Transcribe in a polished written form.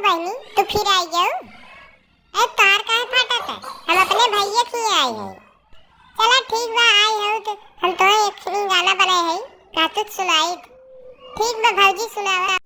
बहनी तू फिर आई जाओ। ए तार काहे फाटत है? हम अपने भैया की आई है। चला ठीक बा आई हो तो हम तो एक फिल्म गाना बनाए है कातुत सुनाई। ठीक बा भौजी सुनावा।